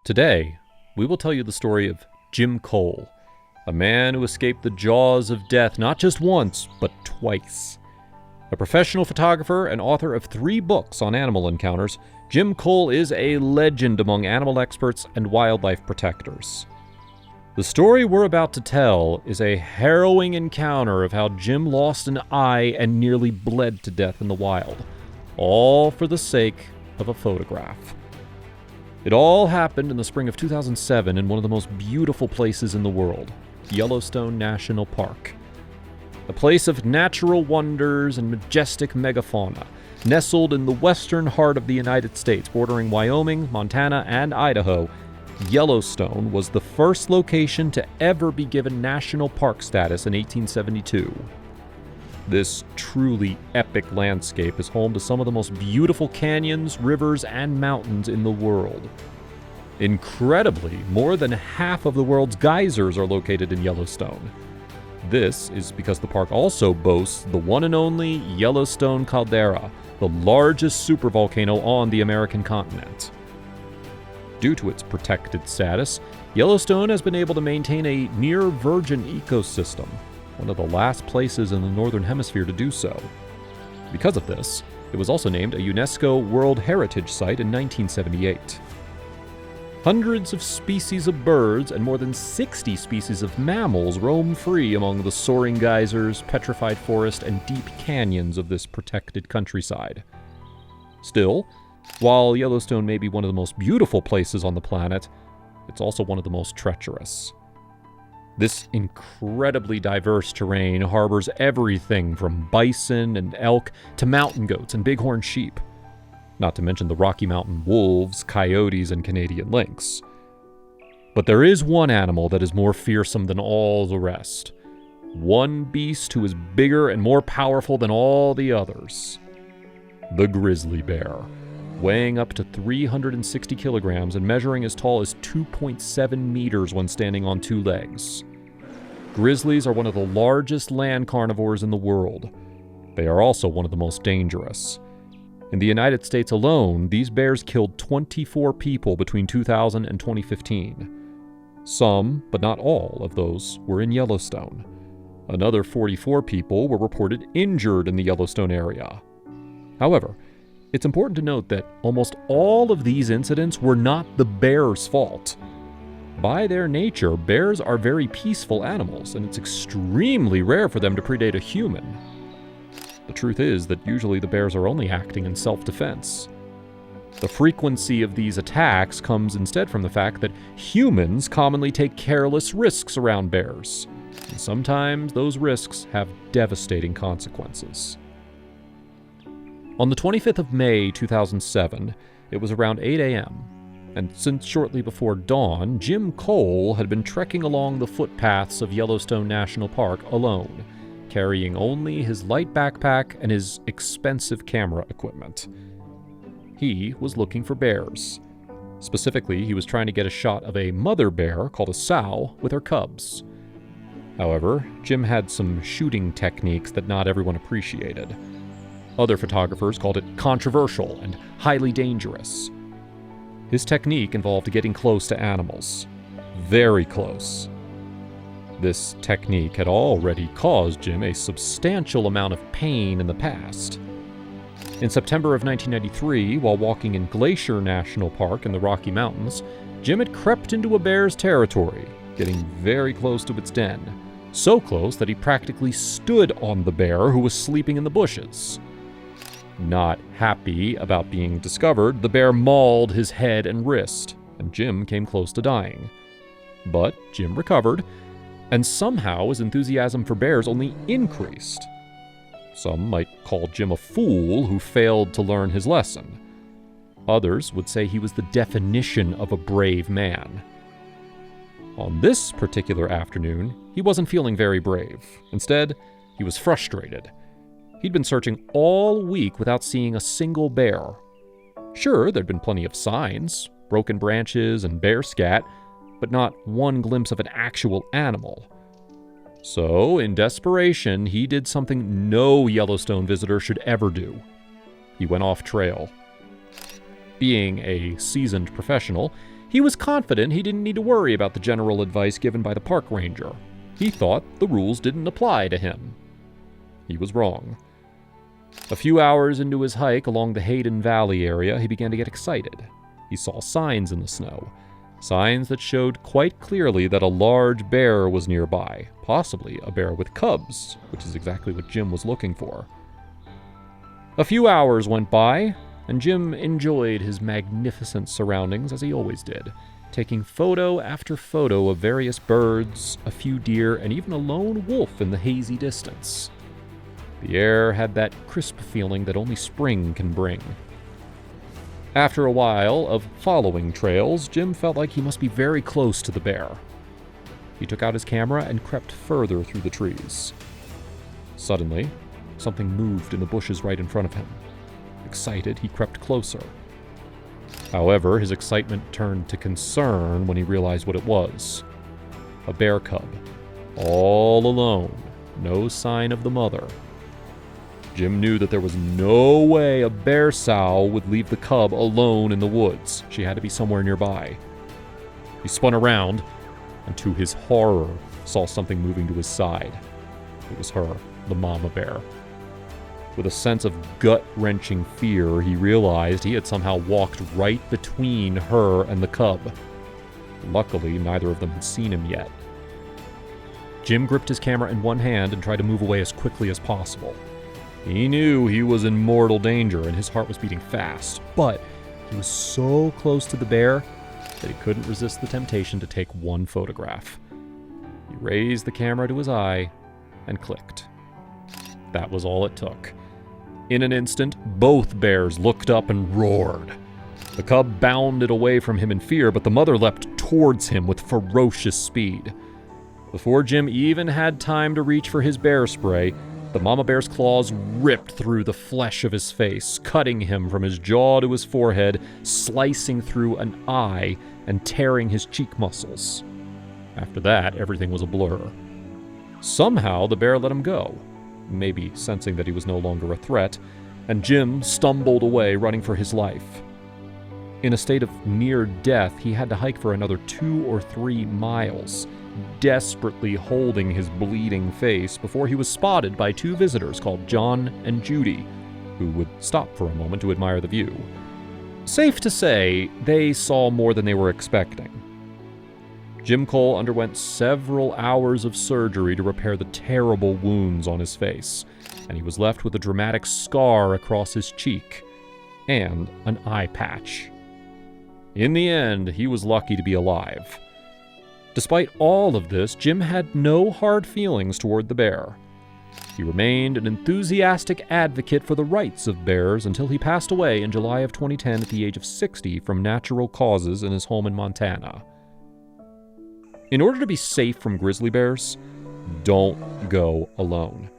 Today, we will tell you the story of Jim Cole, a man who escaped the jaws of death not just once, but twice. A professional photographer and author of 3 books on animal encounters, Jim Cole is a legend among animal experts and wildlife protectors. The story we're about to tell is a harrowing encounter of how Jim lost an eye and nearly bled to death in the wild, all for the sake of a photograph. It all happened in the spring of 2007 in one of the most beautiful places in the world, Yellowstone National Park. A place of natural wonders and majestic megafauna, nestled in the western heart of the United States, bordering Wyoming, Montana, and Idaho, Yellowstone was the first location to ever be given national park status in 1872. This truly epic landscape is home to some of the most beautiful canyons, rivers, and mountains in the world. Incredibly, more than half of the world's geysers are located in Yellowstone. This is because the park also boasts the one and only Yellowstone caldera, the largest supervolcano on the American continent. Due to its protected status, Yellowstone has been able to maintain a near-virgin ecosystem, one of the last places in the Northern Hemisphere to do so. Because of this, it was also named a UNESCO World Heritage Site in 1978. Hundreds of species of birds and more than 60 species of mammals roam free among the soaring geysers, petrified forest, and deep canyons of this protected countryside. Still, while Yellowstone may be one of the most beautiful places on the planet, it's also one of the most treacherous. This incredibly diverse terrain harbors everything from bison and elk to mountain goats and bighorn sheep, not to mention the Rocky Mountain wolves, coyotes, and Canadian lynx. But there is one animal that is more fearsome than all the rest. One beast who is bigger and more powerful than all the others. The grizzly bear, weighing up to 360 kilograms and measuring as tall as 2.7 meters when standing on 2 legs. Grizzlies are one of the largest land carnivores in the world. They are also one of the most dangerous. In the United States alone, these bears killed 24 people between 2000 and 2015. Some, but not all, of those were in Yellowstone. Another 44 people were reported injured in the Yellowstone area. However, it's important to note that almost all of these incidents were not the bear's fault. By their nature, bears are very peaceful animals, and it's extremely rare for them to predate a human. The truth is that usually the bears are only acting in self-defense. The frequency of these attacks comes instead from the fact that humans commonly take careless risks around bears, and sometimes those risks have devastating consequences. On the 25th of May 2007, it was around 8 a.m., and since shortly before dawn, Jim Cole had been trekking along the footpaths of Yellowstone National Park alone, carrying only his light backpack and his expensive camera equipment. He was looking for bears. Specifically, he was trying to get a shot of a mother bear called a sow with her cubs. However, Jim had some shooting techniques that not everyone appreciated. Other photographers called it controversial and highly dangerous. His technique involved getting close to animals. Very close. This technique had already caused Jim a substantial amount of pain in the past. In September of 1993, while walking in Glacier National Park in the Rocky Mountains, Jim had crept into a bear's territory, getting very close to its den. So close that he practically stood on the bear who was sleeping in the bushes. Not happy about being discovered, the bear mauled his head and wrist, and Jim came close to dying. But Jim recovered, and somehow his enthusiasm for bears only increased. Some might call Jim a fool who failed to learn his lesson. Others would say he was the definition of a brave man. On this particular afternoon, he wasn't feeling very brave. Instead, he was frustrated. He'd been searching all week without seeing a single bear. Sure, there'd been plenty of signs, broken branches and bear scat, but not one glimpse of an actual animal. So, in desperation, he did something no Yellowstone visitor should ever do. He went off trail. Being a seasoned professional, He was confident he didn't need to worry about the general advice given by the park ranger. He thought the rules didn't apply to him. He was wrong. A few hours into his hike along the Hayden Valley area, he began to get excited. He saw signs in the snow, signs that showed quite clearly that a large bear was nearby, possibly a bear with cubs, which is exactly what Jim was looking for. A few hours went by, and Jim enjoyed his magnificent surroundings as he always did, taking photo after photo of various birds, a few deer, and even a lone wolf in the hazy distance. The air had that crisp feeling that only spring can bring. After a while of following trails, Jim felt like he must be very close to the bear. He took out his camera and crept further through the trees. Suddenly, something moved in the bushes right in front of him. Excited, he crept closer. However, his excitement turned to concern when he realized what it was. A bear cub, all alone, no sign of the mother. Jim knew that there was no way a bear sow would leave the cub alone in the woods. She had to be somewhere nearby. He spun around, and to his horror, saw something moving to his side. It was her, the mama bear. With a sense of gut-wrenching fear, he realized he had somehow walked right between her and the cub. Luckily, neither of them had seen him yet. Jim gripped his camera in one hand and tried to move away as quickly as possible. He knew he was in mortal danger and his heart was beating fast, but he was so close to the bear that he couldn't resist the temptation to take one photograph. He raised the camera to his eye and clicked. That was all it took. In an instant, both bears looked up and roared. The cub bounded away from him in fear, but the mother leapt towards him with ferocious speed. Before Jim even had time to reach for his bear spray, the mama bear's claws ripped through the flesh of his face, cutting him from his jaw to his forehead, slicing through an eye and tearing his cheek muscles. After that, everything was a blur. Somehow, the bear let him go, maybe sensing that he was no longer a threat, and Jim stumbled away, running for his life. In a state of near death, he had to hike for another 2 or 3 miles, desperately holding his bleeding face before he was spotted by 2 visitors called John and Judy, who would stop for a moment to admire the view. Safe to say, they saw more than they were expecting. Jim Cole underwent several hours of surgery to repair the terrible wounds on his face, and he was left with a dramatic scar across his cheek and an eye patch. In the end, he was lucky to be alive. Despite all of this, Jim had no hard feelings toward the bear. He remained an enthusiastic advocate for the rights of bears until he passed away in July of 2010 at the age of 60 from natural causes in his home in Montana. In order to be safe from grizzly bears, don't go alone.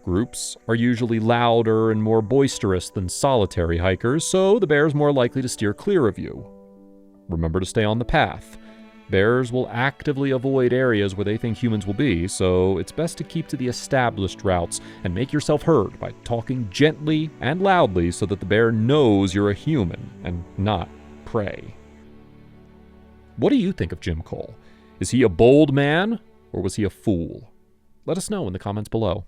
Groups are usually louder and more boisterous than solitary hikers, so the bear's more likely to steer clear of you. Remember to stay on the path. Bears will actively avoid areas where they think humans will be, so it's best to keep to the established routes and make yourself heard by talking gently and loudly so that the bear knows you're a human and not prey. What do you think of Jim Cole? Is he a bold man, or was he a fool? Let us know in the comments below.